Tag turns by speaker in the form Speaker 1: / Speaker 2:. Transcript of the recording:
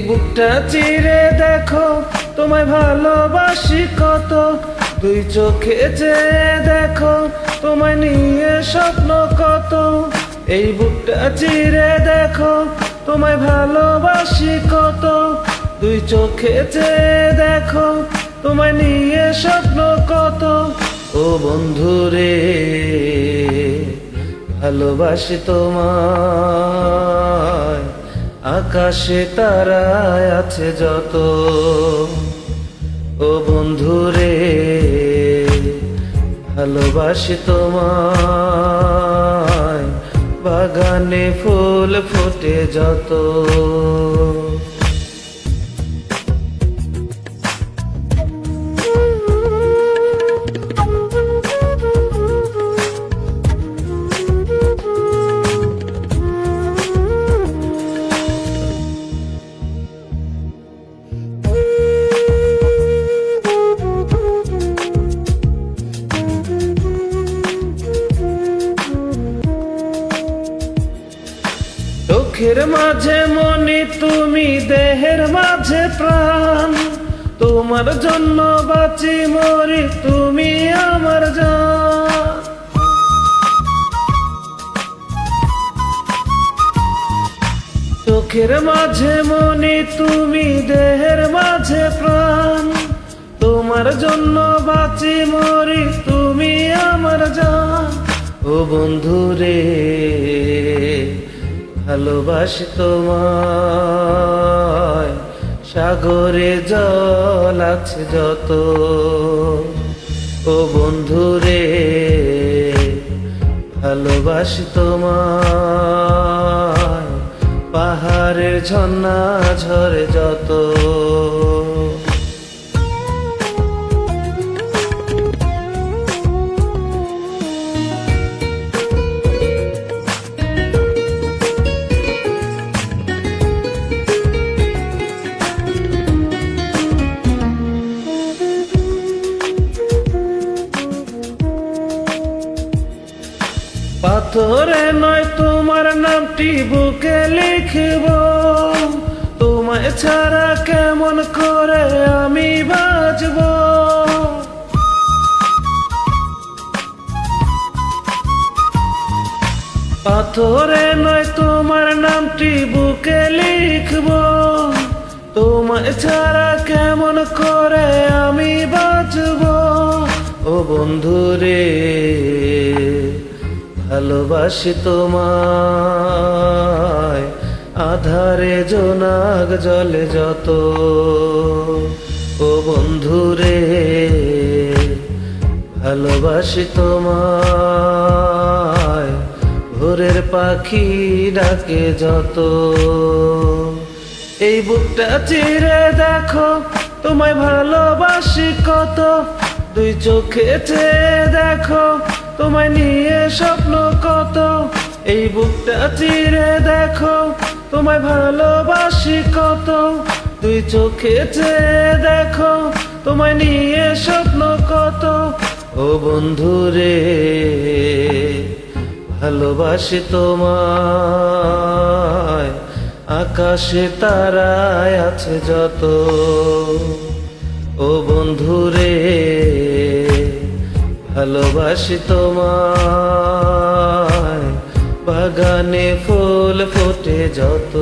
Speaker 1: বুকটা চিরে দেখো তোমায় ভালোবাসি কত, দুই চোখে চেয়ে দেখো তোমায় নিয়ে স্বপ্ন কত। এই বুকটা চিরে দেখো তোমায় ভালোবাসি কত, দুই চোখে চেয়ে দেখো তোমায় নিয়ে স্বপ্ন কত। ও বন্ধুরে ভালোবাসি তোমায়, আকাশে তারায় আছে যত। ও বন্ধুরে ভালোবাসি তোমায়, বাগানে ফুল ফোটে যত। চোখের মাঝে মনি তুমি, দেহের মাঝে প্রাণ, তোমার জন্য বাঁচি মরি তুমি আমার জান। চোখের মাঝে মনি তুমি, দেহের মাঝে প্রাণ, তোমার জন্য বাঁচি মরি তুমি আমার জান। ও বন্ধুরে ভালোবাসি তোমায়, সাগরে জল আছে যত। ও বন্ধুরে ভালোবাসি তোমায়, পাহাড়ের ঝর্ণা ঝরে যত। পাথরে নয় তোমার নামটি বুকে লিখব, তোমায় ছাড়া কেমন করে আমি বাঁচব। পাথরে নয় তোমার নামটি বুকে লিখব, তোমায় ছাড়া কেমন করে আমি বাঁচব। ও বন্ধুরে ভালোবাসি তোমায়, আধারে জোনাক জলে যত। ও বন্ধুরে ভালোবাসি তোমায়, ভোরের পাখি ডাকে যত। এই বুকটা চিরে দেখো তোমায় ভালোবাসি কত, দুই চোখে চেয়ে দেখো তোমায় নিয়ে স্বপ্ন কত। এই বুকটা চিরে দেখো তোমায় ভালোবাসি কত, দুই চোখে চেয়ে দেখো তোমায় নিয়ে স্বপ্ন কত। ও বন্ধুরে ভালোবাসি তোমায়, আকাশে তারায় আছে যত। ও বন্ধুরে ভালোবাসি তোমায়, বাগানে ফুল ফোটে যত।